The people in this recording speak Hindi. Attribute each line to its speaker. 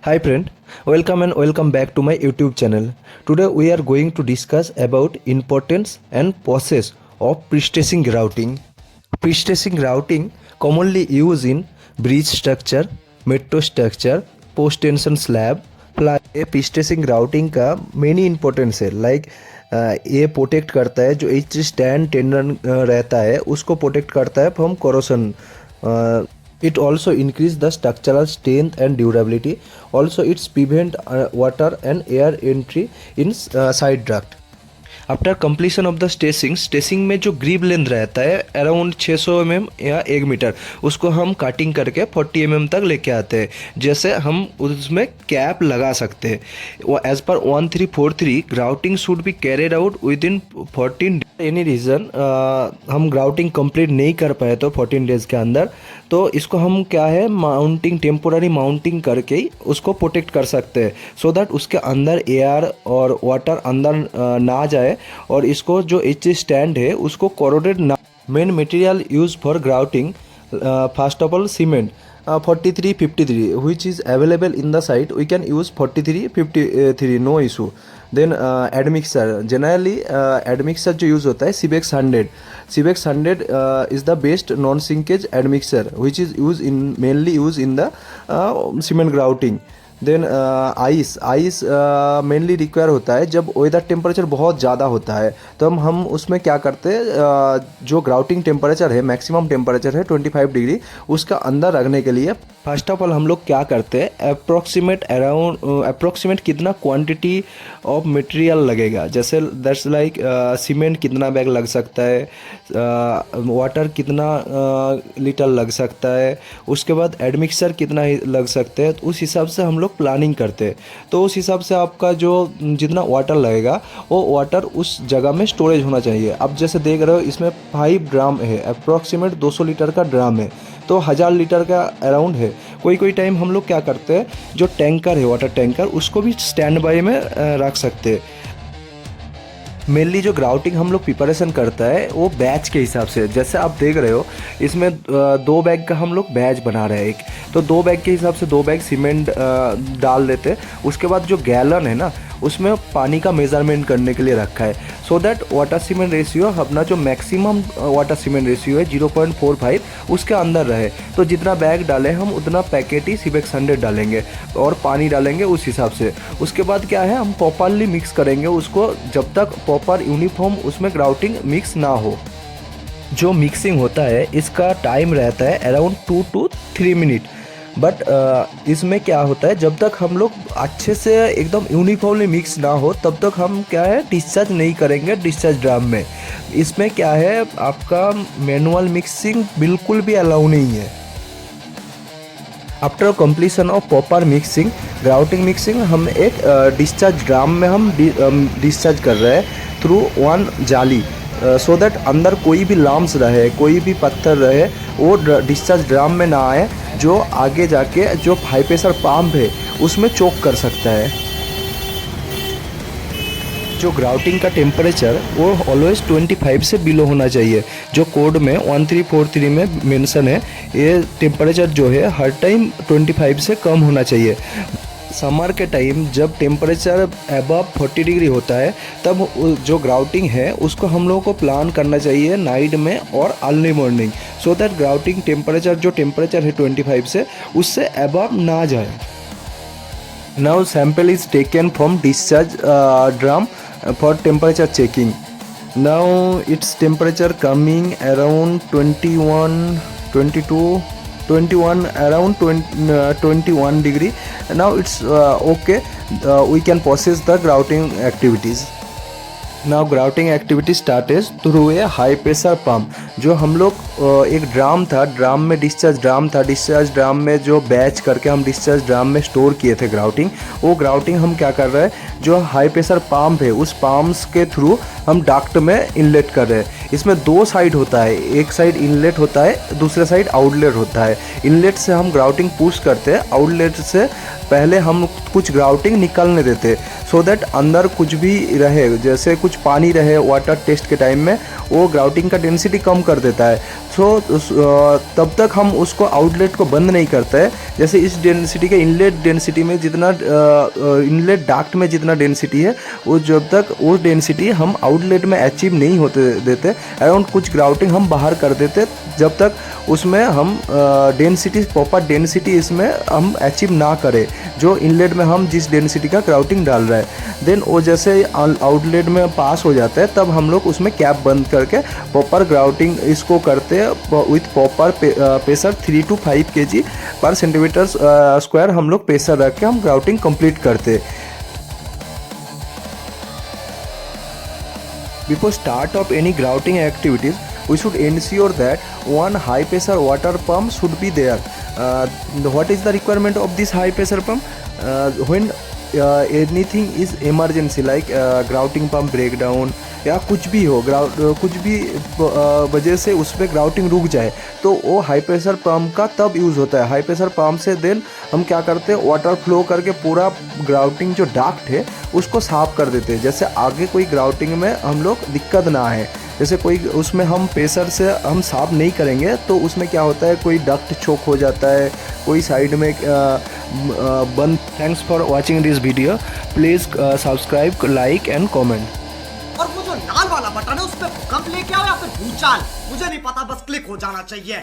Speaker 1: Hi friend, welcome and welcome back to my YouTube channel. Today we are going to discuss about importance and process of pre-stressing grouting. Pre-stressing grouting commonly used in bridge structure, metro structure, post-tension slab. pre-stressing grouting का मेनी इंपॉर्टेंस है ये प्रोटेक्ट करता है जो एच स्टैंड टेंडन रहता है उसको प्रोटेक्ट करता है from corrosion. It also increase the structural strength and durability. Also, it's prevent water and air entry in side duct. After completion of the स्टेसिंग में जो ग्रीब लेंथ रहता है अराउंड 600 mm या 1 मीटर, उसको हम कटिंग करके 40 mm तक लेके आते हैं. जैसे हम उसमें कैप लगा सकते हैं. वो as per 1343 grouting should be carried out within 14 any reason हम ग्राउटिंग कंप्लीट नहीं कर पाए तो 14 डेज के अंदर, तो इसको हम क्या है माउंटिंग टेम्पोररी माउंटिंग करके ही उसको प्रोटेक्ट कर सकते हैं सो दैट उसके अंदर एयर और वाटर अंदर ना जाए और इसको जो एच स्टैंड है उसको कोरोडेड ना. Main material use for grouting first of all cement 4353 which is available in the site. We can use 4353 no issue. Then admixture generally admixture जो यूज़ होता है Cibex 100 is the best non sinkage admixture which is used in mainly used in the cement grouting. Then ice mainly require होता है जब वेदर टेम्परेचर बहुत ज़्यादा होता है, तो हम उसमें क्या करते हैं जो ग्राउटिंग टेम्परेचर है मैक्सिमम टेम्परेचर है 25 डिग्री, उसका अंदर रखने के लिए फर्स्ट ऑफ ऑल हम लोग क्या करते हैं अप्रोक्सीमेट कितना क्वांटिटी ऑफ मटेरियल लगेगा. जैसे दैट्स लाइक सीमेंट कितना बैग लग सकता है, वाटर कितना लीटर लग सकता है, उसके बाद एडमिक्सर कितना लग सकते हैं, तो उस हिसाब से हम लोग प्लानिंग करते हैं. तो उस हिसाब से आपका जो जितना वाटर लगेगा वो वाटर उस जगह में स्टोरेज होना चाहिए. अब जैसे देख रहे हो इसमें 5 ड्राम है, अप्रॉक्सीमेट 200 लीटर का ड्राम है, तो 1000 लीटर का अराउंड है. कोई टाइम हम लोग क्या करते हैं जो टैंकर है वाटर टैंकर उसको भी स्टैंड बाई में रख सकते हैं. मेनली जो ग्राउटिंग हम लोग प्रिपरेशन करता है वो बैच के हिसाब से, जैसे आप देख रहे हो इसमें 2 बैग का हम लोग बैच बना रहे हैं एक, तो 2 बैग के हिसाब से 2 बैग सीमेंट डाल देते हैं. उसके बाद जो गैलन है ना उसमें पानी का मेज़रमेंट करने के लिए रखा है so that water cement ratio अपना जो मैक्सिमम वाटर सीमेंट रेशियो है 0.45 उसके अंदर रहे. तो जितना बैग डालें हम उतना पैकेट ही Cibex 100 डालेंगे और पानी डालेंगे उस हिसाब से. उसके बाद क्या है हम प्रॉपरली मिक्स करेंगे उसको जब तक प्रॉपर यूनिफॉर्म उसमें ग्राउटिंग मिक्स ना हो. जो मिक्सिंग होता है इसका टाइम रहता है अराउंड 2 to 3 मिनट. बट इसमें क्या होता है जब तक हम लोग अच्छे से एकदम यूनिफॉर्मली मिक्स ना हो तब तक हम क्या है डिस्चार्ज नहीं करेंगे डिस्चार्ज ड्राम में. इसमें क्या है आपका मैनुअल मिक्सिंग बिल्कुल भी अलाउ नहीं है. After completion of proper mixing grouting mixing हम एक डिस्चार्ज ड्राम में हम डिस्चार्ज कर रहे हैं थ्रू 1 जाली सो दैट अंदर कोई भी लाम्स रहे कोई भी पत्थर रहे वो डिस्चार्ज ड्राम में ना आए, जो आगे जाके जो हाई प्रेशर पंप है उसमें चोक कर सकता है. जो ग्राउटिंग का टेम्परेचर वो ऑलवेज 25 से बिलो होना चाहिए. जो कोड में 1343 में मेंशन है ये टेम्परेचर जो है हर टाइम 25 से कम होना चाहिए. समर के टाइम जब टेम्परेचर अबव 40 डिग्री होता है तब जो ग्राउटिंग है उसको हम लोगों को प्लान करना चाहिए नाइट में और early morning so that grouting temperature जो टेम्परेचर है 25 से उससे अबव ना जाए. Now sample is taken from discharge drum for temperature checking. Now its temperature coming around 21 around 21 degree. Now it's okay, we can process the grouting activities. Now grouting activity started through a high pressure pump. जो हम लोग एक ड्राम में डिस्चार्ज ड्राम में जो बैच करके हम डिस्चार्ज ड्राम में स्टोर किए थे ग्राउटिंग, वो ग्राउटिंग हम क्या कर रहे हैं जो हाई प्रेशर पम्प है उस पम्प्स के थ्रू हम डक्ट में इनलेट कर रहे हैं. इसमें 2 साइड होता है, एक साइड इनलेट होता है दूसरे साइड आउटलेट होता है. इनलेट से हम ग्राउटिंग पुश करते हैं, आउटलेट से पहले हम कुछ ग्राउटिंग निकलने देते सो दैट अंदर कुछ भी रहे जैसे कुछ पानी रहे वाटर टेस्ट के टाइम में वो ग्राउटिंग का डेंसिटी कम कर देता है। सो तब तक हम उसको आउटलेट को बंद नहीं करते हैं। जैसे इस डेंसिटी के इनलेट डेंसिटी में जितना इनलेट डाक्ट में जितना डेंसिटी है, वो जब तक वो डेंसिटी हम आउटलेट में अचीव नहीं होते देते, अराउंड कुछ ग्राउटिंग हम बाहर कर देते जब तक उसमें हम डेंसिटी प्रॉपर डेंसिटी इसमें हम अचीव ना करें, जो इनलेट में हम जिस डेंसिटी का ग्राउटिंग डाल रहे हैं। देन वो जैसे आउटलेट में पास हो जाता है, तब हम लोग उसमें कैप बंद करके प्रॉपर ग्राउटिंग इसको करते हैं with proper pressure 3 to 5 kg पर सेंटीमीटर स्क्वायर हम लोग प्रेशर रख के हम ग्राउटिंग कंप्लीट करते हैं। Before start of any grouting activities, we should ensure that one high pressure water pump should be there. What is the requirement of this high pressure pump? When anything is emergency like grouting pump breakdown या कुछ भी हो, कुछ भी वजह से उस पर ग्राउटिंग रुक जाए, तो वो हाई प्रेशर पंप का तब यूज़ होता है। हाई प्रेशर पंप से देन हम क्या करते हैं, वाटर फ्लो करके पूरा ग्राउटिंग जो डाक्ट है उसको साफ कर देते हैं, जैसे आगे कोई ग्राउटिंग में हम लोग दिक्कत ना आए। जैसे कोई उसमें हम प्रेशर से हम साफ नहीं करेंगे तो उसमें क्या होता है, कोई डक्ट चोक हो जाता है, कोई साइड में बंद। Thanks for watching this video. Please subscribe, like and comment.
Speaker 2: और वो जो लाल वाला बटन है उस पर भूकंप लेके आओ या फिर भूचाल, मुझे नहीं पता, बस क्लिक हो जाना चाहिए।